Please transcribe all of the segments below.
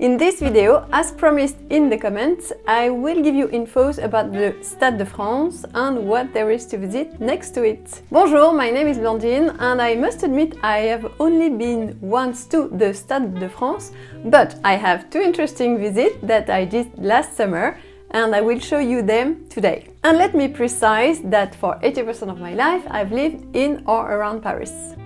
In this video, as promised in the comments, I will give you infos about the Stade de France and what there is to visit next to it. Bonjour, my name is Blandine and I must admit I have only been once to the Stade de France, but I have two interesting visits that I did last summer and I will show you them today. And let me precise that for 80% of my life I've lived in or around Paris.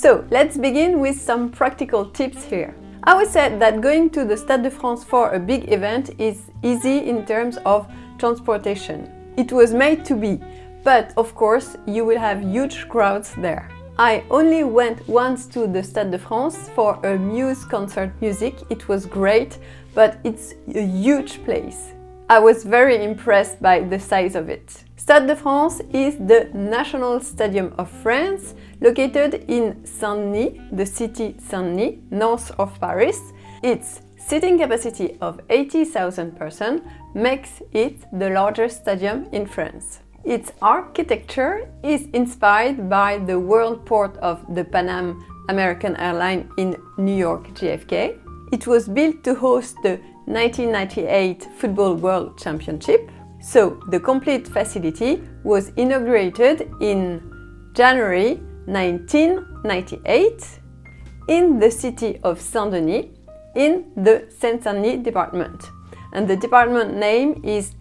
So let's begin with some practical tips here. I would say that going to the Stade de France for a big event is easy in terms of transportation. It was made to be, but of course you will have huge crowds there. I only went once to the Stade de France for a Muse concert music. It was great, but it's a huge place. I was very impressed by the size of it. Stade de France is the national stadium of France, located in Saint-Denis, the city Saint-Denis, north of Paris. Its seating capacity of 80,000 persons makes it the largest stadium in France. Its architecture is inspired by the world port of the Pan American airline in New York JFK. It was built to host the 1998 Football World Championship. So the complete facility was inaugurated in January 1998 in the city of Saint-Denis in the Seine-Saint-Denis department. And the department name is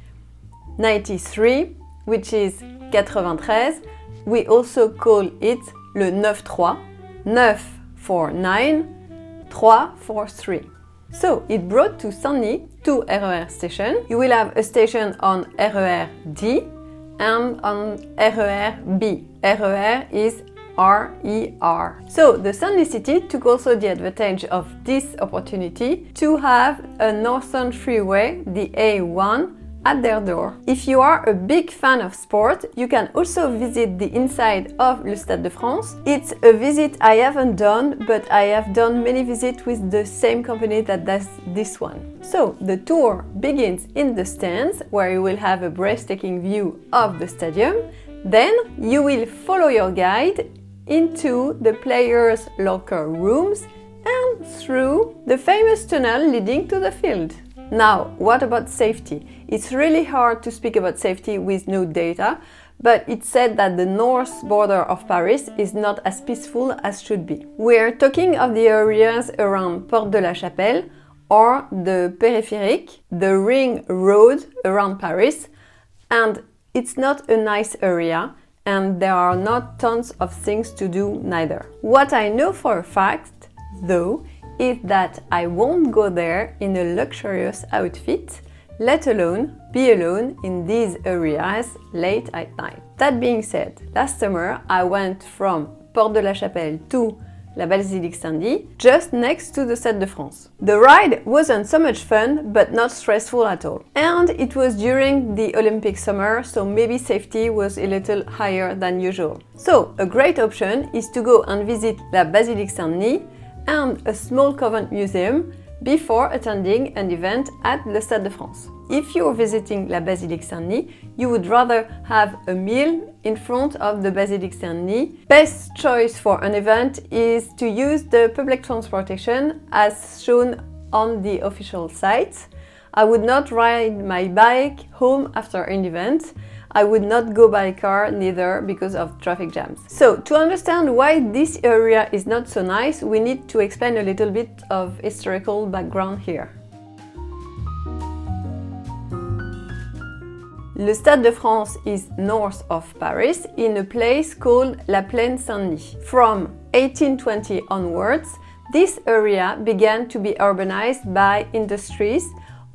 93, which is 93. We also call it le 9-3, 9 for 9, 3 for 3. So it brought to Saint-Denis two RER stations. You will have a station on RER D and on RER B. RER is RER. So the Saint-Denis city took also the advantage of this opportunity to have a northern freeway, the A1, at their door. If you are a big fan of sport, you can also visit the inside of le Stade de France. It's a visit I haven't done, but I have done many visits with the same company that does this one. So the tour begins in the stands, where you will have a breathtaking view of the stadium. Then you will follow your guide into the players' locker rooms and through the famous tunnel leading to the field. Now, what about safety? It's really hard to speak about safety with no data, but it's said that the north border of Paris is not as peaceful as should be. We're talking of the areas around Porte de la Chapelle or the Périphérique, the ring road around Paris, and it's not a nice area and there are not tons of things to do neither. What I know for a fact, though, is that I won't go there in a luxurious outfit, let alone be alone in these areas late at night. That being said, last summer I went from Porte de la Chapelle to la Basilique Saint-Denis, just next to the Stade de France. The ride wasn't so much fun, but not stressful at all. And it was during the Olympic summer, so maybe safety was a little higher than usual. So a great option is to go and visit la Basilique Saint-Denis and a small convent museum before attending an event at the Stade de France. If you're visiting la Basilique Saint-Denis, you would rather have a meal in front of the Basilique Saint-Denis. Best choice for an event is to use the public transportation as shown on the official site. I would not ride my bike home after an event. I would not go by car neither because of traffic jams. So, to understand why this area is not so nice, we need to explain a little bit of historical background here. Le Stade de France is north of Paris in a place called la Plaine Saint-Denis. From 1820 onwards, this area began to be urbanized by industries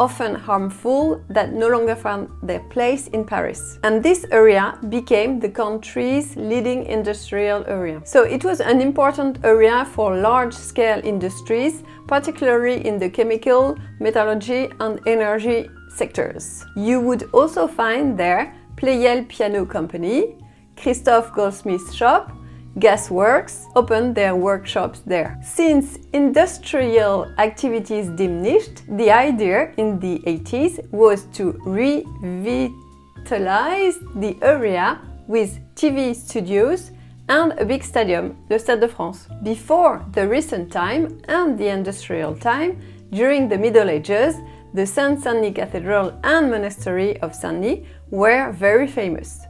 often harmful, that no longer found their place in Paris. And this area became the country's leading industrial area. So it was an important area for large-scale industries, particularly in the chemical, metallurgy and energy sectors. You would also find there Pleyel Piano Company, Christophe Goldsmith's shop, Gasworks opened their workshops there. Since industrial activities diminished, the idea in the 80s was to revitalize the area with TV studios, and a big stadium, the Stade de France. Before the recent time and the industrial time, during the Middle Ages, the Saint-Denis Cathedral and Monastery of Saint-Denis were very famous.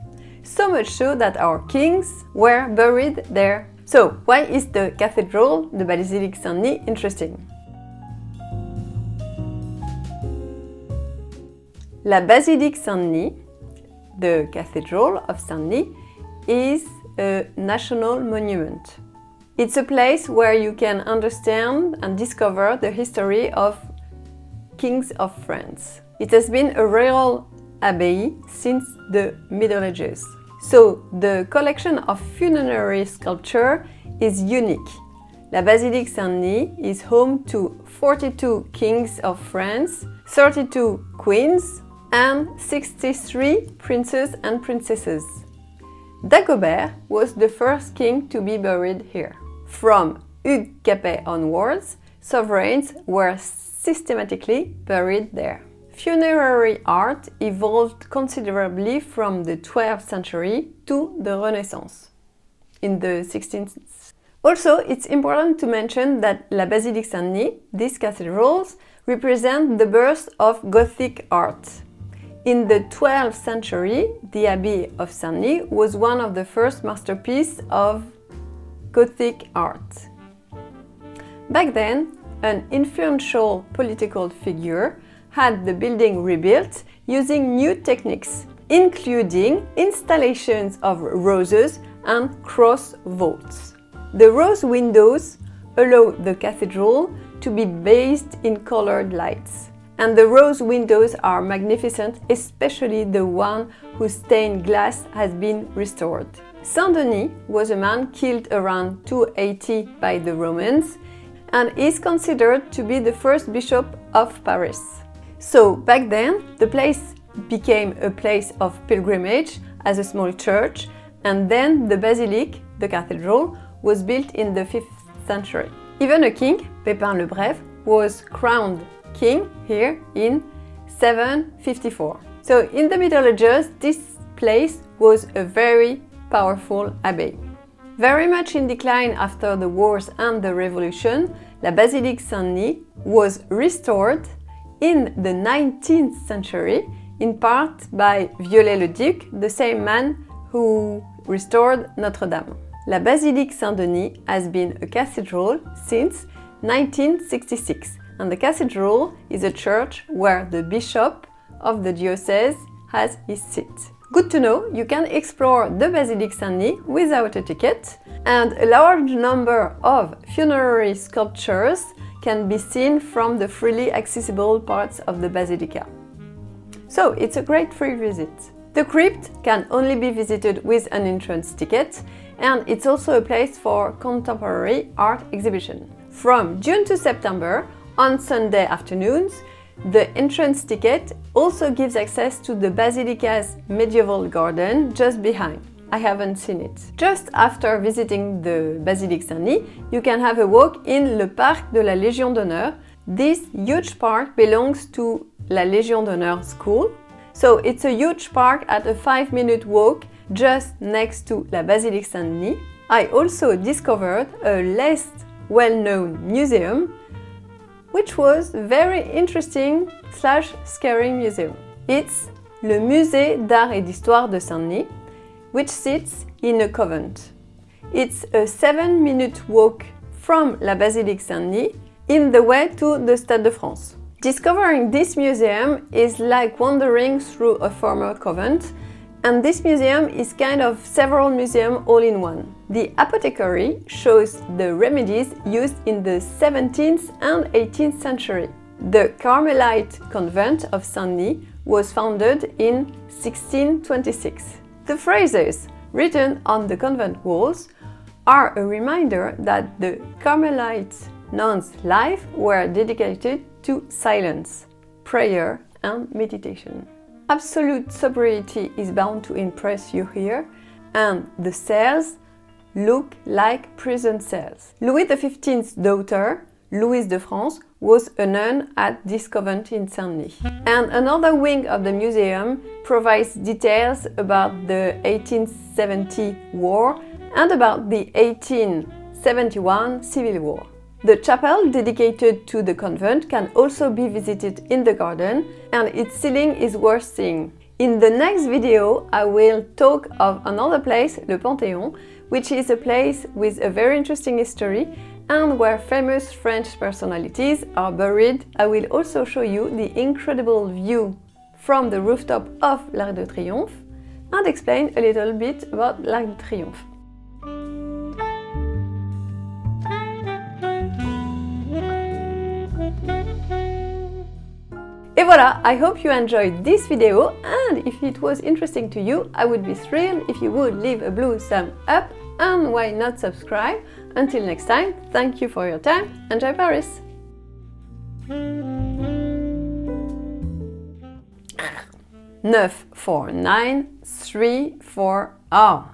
So much so that our kings were buried there. So, why is the cathedral, the Basilique Saint-Denis, interesting? La Basilique Saint-Denis, the Cathedral of Saint-Denis, is a national monument. It's a place where you can understand and discover the history of kings of France. It has been a royal abbey since the Middle Ages. So the collection of funerary sculpture is unique. La Basilique Saint-Denis is home to 42 kings of France, 32 queens, and 63 princes and princesses. Dagobert was the first king to be buried here. From Hugues Capet onwards, sovereigns were systematically buried there. Funerary art evolved considerably from the 12th century to the Renaissance in the 16th. Also, it's important to mention that La Basilique Saint-Denis, these cathedrals, represent the birth of Gothic art. In the 12th century, the Abbey of Saint-Denis was one of the first masterpieces of Gothic art. Back then, an influential political figure had the building rebuilt using new techniques, including installations of roses and cross vaults. The rose windows allow the cathedral to be bathed in colored lights. And the rose windows are magnificent, especially the one whose stained glass has been restored. Saint-Denis was a man killed around 280 by the Romans and is considered to be the first bishop of Paris. So back then, the place became a place of pilgrimage as a small church, and then the basilique, the cathedral, was built in the 5th century. Even a king, Pépin le Brave, was crowned king here in 754. So in the Middle Ages, this place was a very powerful abbey. Very much in decline after the wars and the revolution, La Basilique Saint-Denis was restored in the 19th century, in part by Viollet-le-Duc, the same man who restored Notre Dame. La Basilique Saint-Denis has been a cathedral since 1966. And the cathedral is a church where the bishop of the diocese has his seat. Good to know, you can explore the Basilique Saint-Denis without a ticket, and a large number of funerary sculptures can be seen from the freely accessible parts of the basilica. So it's a great free visit. The crypt can only be visited with an entrance ticket, and it's also a place for contemporary art exhibition. From June to September, on Sunday afternoons, the entrance ticket also gives access to the Basilica's medieval garden just behind. I haven't seen it. Just after visiting the Basilique Saint-Denis, you can have a walk in le Parc de la Légion d'Honneur. This huge park belongs to La Légion d'Honneur School. So it's a huge park at a 5-minute walk just next to La Basilique Saint-Denis. I also discovered a less well-known museum, which was a very interesting / scary museum. It's le Musée d'Art et d'Histoire de Saint-Denis, which sits in a convent. It's a 7-minute walk from La Basilique Saint-Denis in the way to the Stade de France. Discovering this museum is like wandering through a former convent, and this museum is kind of several museums all in one. The apothecary shows the remedies used in the 17th and 18th century. The Carmelite convent of Saint-Denis was founded in 1626. The phrases written on the convent walls are a reminder that the Carmelite nuns' lives were dedicated to silence, prayer, and meditation. Absolute sobriety is bound to impress you here, and the cells look like prison cells. Louis XV's daughter, Louise de France, was a nun at this convent in Saint-Denis. And another wing of the museum provides details about the 1870 war and about the 1871 Civil War. The chapel dedicated to the convent can also be visited in the garden, and its ceiling is worth seeing. In the next video, I will talk of another place, Le Panthéon, which is a place with a very interesting history and where famous French personalities are buried. I will also show you the incredible view from the rooftop of l'Arc de Triomphe and explain a little bit about l'Arc de Triomphe. Et voilà, I hope you enjoyed this video, and if it was interesting to you, I would be thrilled if you would leave a blue thumb up, and why not subscribe. Until next time, thank you for your time, enjoy Paris! 9, 4, 9, 3, 4, oh.